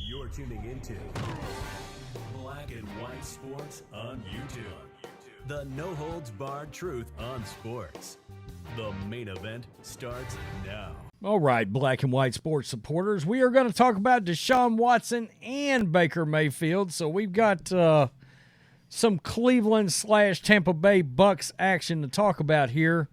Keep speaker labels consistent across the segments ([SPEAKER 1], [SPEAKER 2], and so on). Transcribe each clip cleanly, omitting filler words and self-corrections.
[SPEAKER 1] You're tuning into Black and White Sports on YouTube. The no-holds-barred truth on sports. The main event starts now.
[SPEAKER 2] All right, Black and White Sports supporters, we are going to talk about Deshaun Watson and Baker Mayfield. So we've got some Cleveland/Tampa Bay Bucs action to talk about here.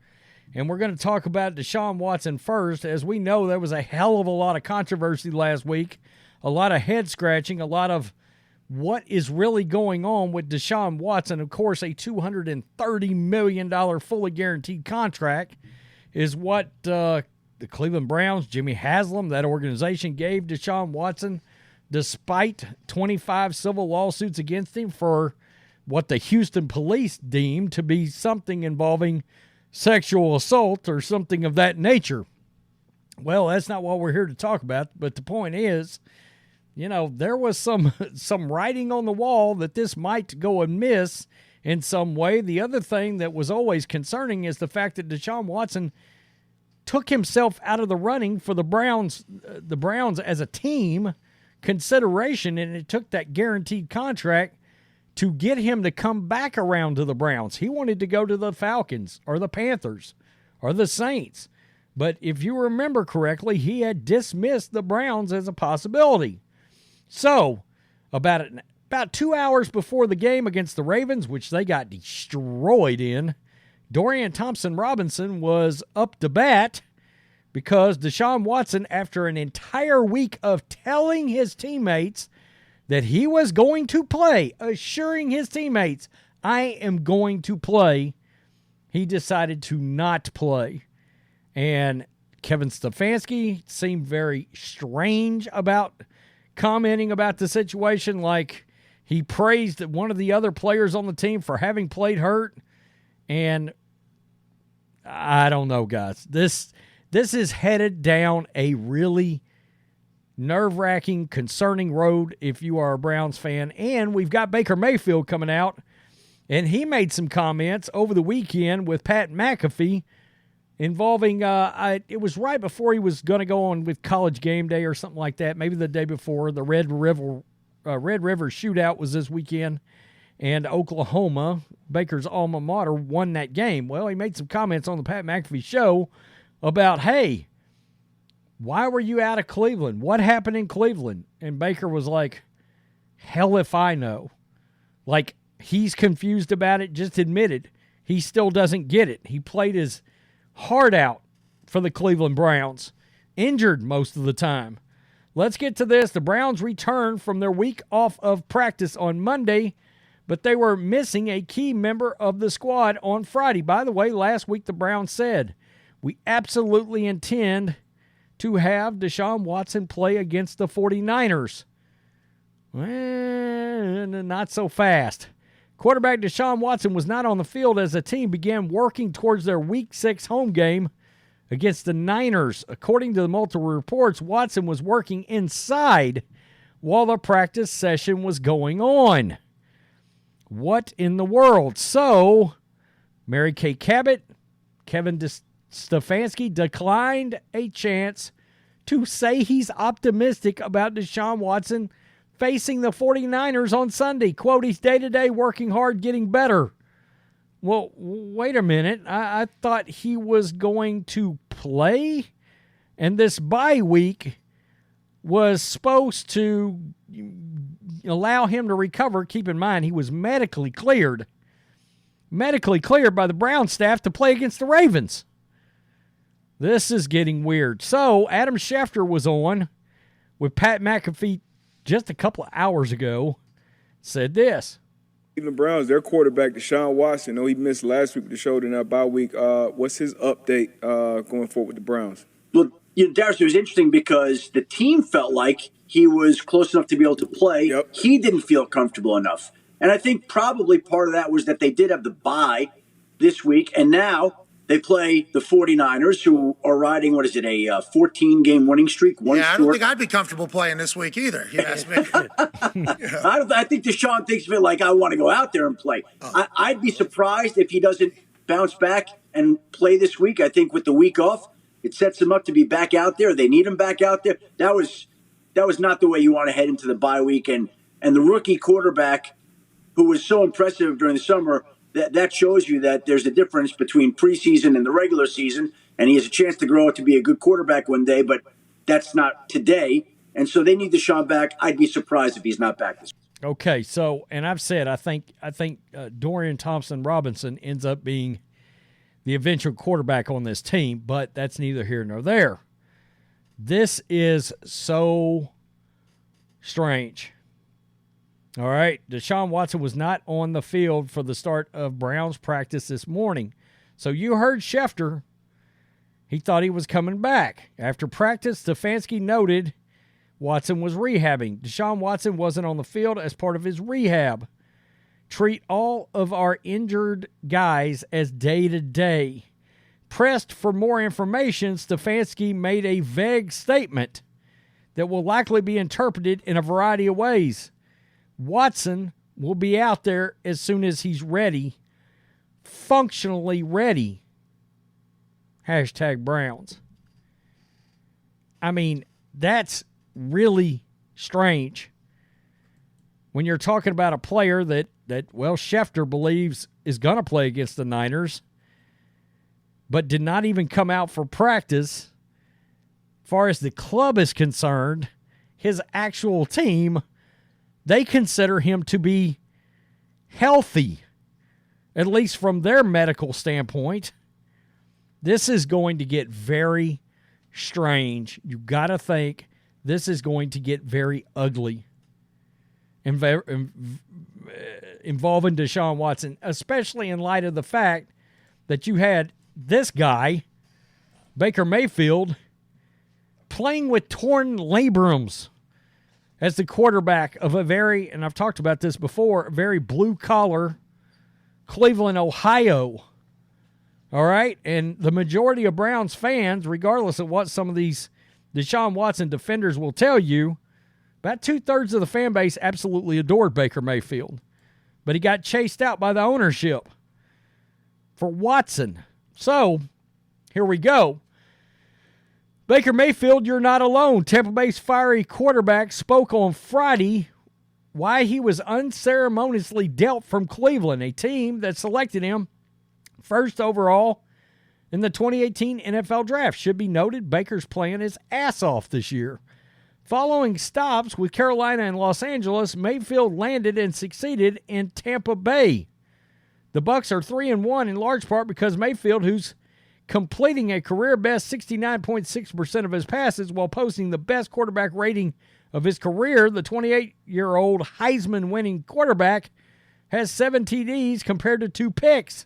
[SPEAKER 2] And we're going to talk about Deshaun Watson first. As we know, there was a hell of a lot of controversy last week, a lot of head-scratching, a lot of what is really going on with Deshaun Watson. Of course, a $230 million fully guaranteed contract is what the Cleveland Browns, Jimmy Haslam, that organization gave Deshaun Watson, despite 25 civil lawsuits against him for what the Houston police deemed to be something involving sexual assault or something of that nature. Well, that's not what we're here to talk about, but the point is, you know, there was some writing on the wall that this might go amiss in some way. The other thing that was always concerning is the fact that Deshaun Watson took himself out of the running for the Browns as a team consideration, and it took that guaranteed contract to get him to come back around to the Browns. He wanted to go to the Falcons or the Panthers or the Saints. But if you remember correctly, he had dismissed the Browns as a possibility. So, about 2 hours before the game against the Ravens, which they got destroyed in, Dorian Thompson-Robinson was up to bat because Deshaun Watson, after an entire week of telling his teammates that he was going to play, assuring his teammates, I am going to play, he decided to not play. And Kevin Stefanski seemed very strange about commenting about the situation, like he praised one of the other players on the team for having played hurt. And I don't know, guys. This is headed down a really nerve-wracking, concerning road if you are a Browns fan. And we've got Baker Mayfield coming out, and he made some comments over the weekend with Pat McAfee involving, it was right before he was going to go on with College Game Day or something like that, maybe the day before. The Red River shootout was this weekend, and Oklahoma, Baker's alma mater, won that game. Well, he made some comments on the Pat McAfee show about, hey, why were you out of Cleveland? What happened in Cleveland? And Baker was like, hell if I know. Like, he's confused about it, just admitted he still doesn't get it. He played his heart out for the Cleveland Browns, injured most of the time. Let's get to this. The Browns returned from their week off of practice on Monday, but they were missing a key member of the squad on Friday. By the way, last week the Browns said, we absolutely intend to have Deshaun Watson play against the 49ers. Well, not so fast. Quarterback Deshaun Watson was not on the field as the team began working towards their Week 6 home game against the Niners. According to the multiple reports, Watson was working inside while the practice session was going on. What in the world? So, Mary Kay Cabot, Kevin Stefanski declined a chance to say he's optimistic about Deshaun Watson facing the 49ers on Sunday. Quote, he's day-to-day working hard, getting better. Well, wait a minute. I thought he was going to play, and this bye week was supposed to allow him to recover. Keep in mind, he was medically cleared by the Browns staff to play against the Ravens. This is getting weird. So, Adam Schefter was on with Pat McAfee just a couple of hours ago, said this.
[SPEAKER 3] Cleveland Browns, their quarterback, Deshaun Watson, he missed last week with the shoulder in that bye week. What's his update going forward with the Browns?
[SPEAKER 4] Well, Darius, it was interesting because the team felt like he was close enough to be able to play.
[SPEAKER 3] Yep.
[SPEAKER 4] He didn't feel comfortable enough. And I think probably part of that was that they did have the bye this week, and now they play the 49ers, who are riding, a 14-game winning streak.
[SPEAKER 5] I don't think I'd be comfortable playing this week either, if you ask me.
[SPEAKER 4] I think Deshaun thinks of it like, I want to go out there and play. I'd be surprised if he doesn't bounce back and play this week. I think with the week off, It sets him up to be back out there. They need him back out there. That was not the way you want to head into the bye week. And the rookie quarterback who was so impressive during the summer, that shows you that there's a difference between preseason and the regular season. And he has a chance to grow to be a good quarterback one day, but that's not today. And so they need Deshaun back. I'd be surprised if he's not back this week.
[SPEAKER 2] Okay, so, and I've said I think Dorian Thompson-Robinson ends up being the eventual quarterback on this team, but that's neither here nor there. This is so strange. All right, Deshaun Watson was not on the field for the start of Browns practice this morning. So you heard Schefter. He thought he was coming back. After practice, Stefanski noted Watson was rehabbing. Deshaun Watson wasn't on the field as part of his rehab. Treat all of our injured guys as day-to-day. Pressed for more information, Stefanski made a vague statement that will likely be interpreted in a variety of ways. Watson will be out there as soon as he's ready, functionally ready. #Browns. I mean, that's really strange when you're talking about a player that Schefter believes is going to play against the Niners, but did not even come out for practice. As far as the club is concerned, his actual team, they consider him to be healthy, at least from their medical standpoint. This is going to get very strange. You got to think this is going to get very ugly involving Deshaun Watson, especially in light of the fact that you had this guy, Baker Mayfield, playing with torn labrums as the quarterback of a very, and I've talked about this before, very blue-collar Cleveland, Ohio. All right? And the majority of Browns fans, regardless of what some of these Deshaun Watson defenders will tell you, about 2/3 of the fan base absolutely adored Baker Mayfield. But he got chased out by the ownership for Watson. So, here we go. Baker Mayfield, you're not alone. Tampa Bay's fiery quarterback spoke on Friday why he was unceremoniously dealt from Cleveland, a team that selected him first overall in the 2018 NFL Draft. Should be noted, Baker's playing his ass off this year. Following stops with Carolina and Los Angeles, Mayfield landed and succeeded in Tampa Bay. The Bucs are 3-1 in large part because Mayfield, who's completing a career-best 69.6% of his passes while posting the best quarterback rating of his career, the 28-year-old Heisman-winning quarterback has 7 TDs compared to 2 picks.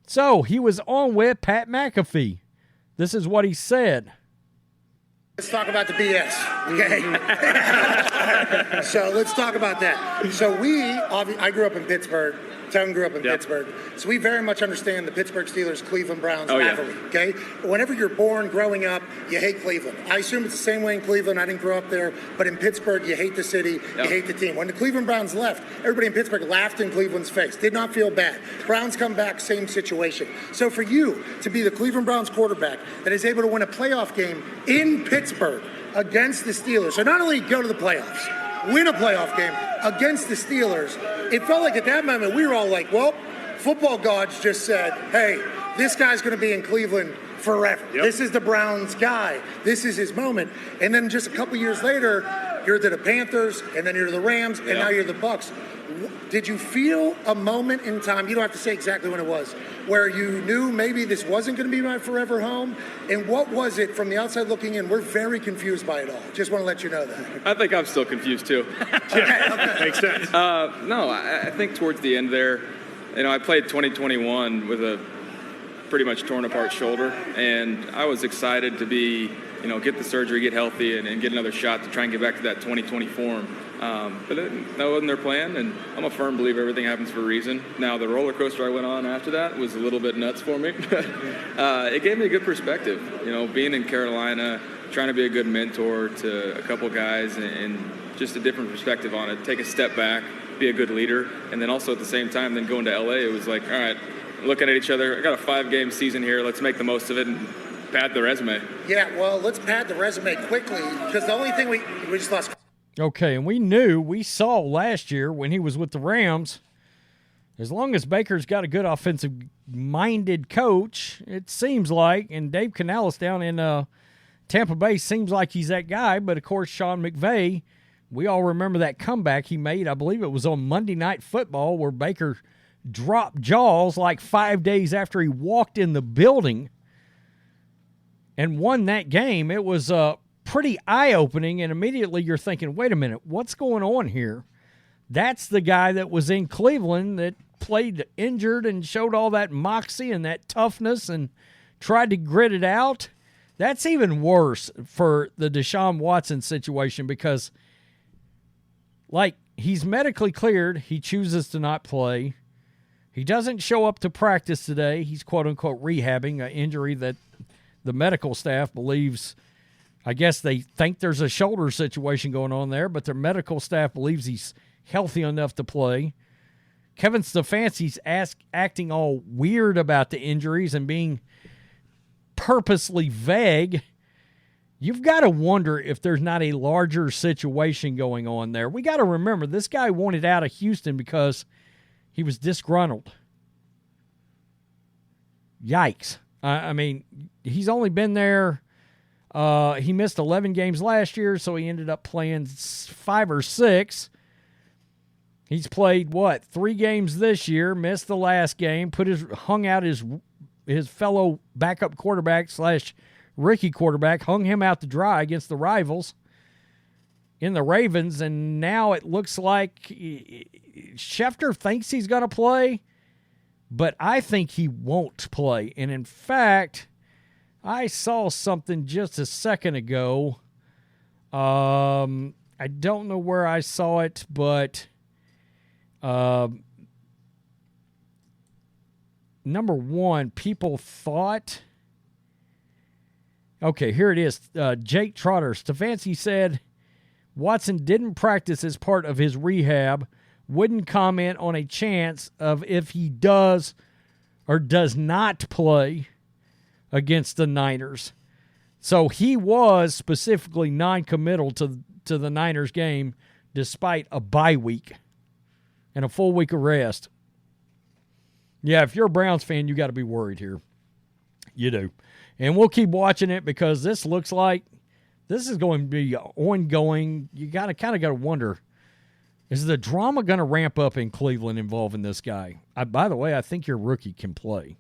[SPEAKER 2] So he was on with Pat McAfee. This is what he said.
[SPEAKER 5] Let's talk about the BS, okay? So let's talk about that. So I grew up in Pittsburgh. Tevin grew up in Pittsburgh. So we very much understand the Pittsburgh Steelers, Cleveland Browns rivalry, okay? Whenever you're born, growing up, you hate Cleveland. I assume it's the same way in Cleveland. I didn't grow up there. But in Pittsburgh, you hate the city, you hate the team. When the Cleveland Browns left, everybody in Pittsburgh laughed in Cleveland's face, did not feel bad. Browns come back, same situation. So for you to be the Cleveland Browns quarterback that is able to win a playoff game in Pittsburgh against the Steelers, so not only go to the playoffs, win a playoff game against the Steelers, it felt like at that moment we were all like, well, football gods just said, hey, this guy's going to be in Cleveland forever. This is the Browns guy. This is his moment. And then just a couple years later, you're to the Panthers, and then you're to the Rams, and now you're the Bucs. Did you feel a moment in time, you don't have to say exactly when it was, where you knew maybe this wasn't going to be my forever home? And what was it from the outside looking in? We're very confused by it all. Just want to let you know that.
[SPEAKER 6] I think I'm still confused too.
[SPEAKER 5] Okay.
[SPEAKER 6] Makes sense. No, I think towards the end there, I played 2021 with a pretty much torn apart shoulder, and I was excited to be, get the surgery, get healthy, and get another shot to try and get back to that 2020 form. But that wasn't their plan, and I'm a firm believer everything happens for a reason. Now, the roller coaster I went on after that was a little bit nuts for me. It gave me a good perspective, being in Carolina, trying to be a good mentor to a couple guys, and just a different perspective on it. Take a step back, be a good leader, and then also at the same time, then going to LA, it was like, all right, looking at each other, I got a 5-game season here, let's make the most of it and pad the resume.
[SPEAKER 5] Yeah, well, let's pad the resume quickly because the only thing we just lost.
[SPEAKER 2] Okay, and we saw last year when he was with the Rams, as long as Baker's got a good offensive-minded coach, it seems like, and Dave Canales down in Tampa Bay seems like he's that guy, but of course Sean McVay, we all remember that comeback he made. I believe it was on Monday Night Football where Baker dropped jaws like 5 days after he walked in the building and won that game. It was pretty eye-opening, and immediately you're thinking, wait a minute, what's going on here? That's the guy that was in Cleveland that played injured and showed all that moxie and that toughness and tried to grit it out. That's even worse for the Deshaun Watson situation because, like, he's medically cleared. He chooses to not play. He doesn't show up to practice today. He's, quote-unquote, rehabbing an injury that the medical staff believes, I guess they think there's a shoulder situation going on there, but their medical staff believes he's healthy enough to play. Kevin Stefanski's acting all weird about the injuries and being purposely vague. You've got to wonder if there's not a larger situation going on there. We got to remember, this guy wanted out of Houston because he was disgruntled. Yikes. I mean, he's only been there. He missed 11 games last year, so he ended up playing 5 or 6. He's played, 3 games this year, missed the last game, hung out his fellow backup quarterback / rookie quarterback, hung him out to dry against the rivals in the Ravens, and now it looks like Schefter thinks he's going to play, but I think he won't play. And in fact, I saw something just a second ago. I don't know where I saw it, but number one, people thought. Okay, here it is. Jake Trotter. Stefanski said Watson didn't practice as part of his rehab, wouldn't comment on a chance of if he does or does not play against the Niners. So he was specifically non-committal to the Niners game despite a bye week and a full week of rest. Yeah, if you're a Browns fan, you got to be worried here. You do. And we'll keep watching it because this looks like this is going to be ongoing. You kind of got to wonder, is the drama going to ramp up in Cleveland involving this guy? By the way, I think your rookie can play.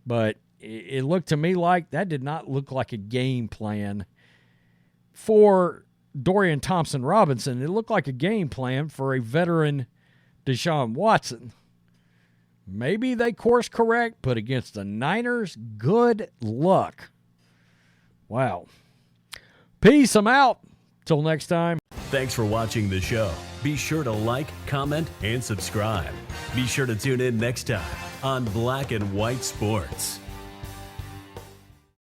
[SPEAKER 2] But it looked to me like that did not look like a game plan for Dorian Thompson-Robinson. It looked like a game plan for a veteran Deshaun Watson. Maybe they course correct, but against the Niners, good luck. Wow. Peace. I'm out. Till next time.
[SPEAKER 1] Thanks for watching the show. Be sure to like, comment, and subscribe. Be sure to tune in next time on Black and White Sports.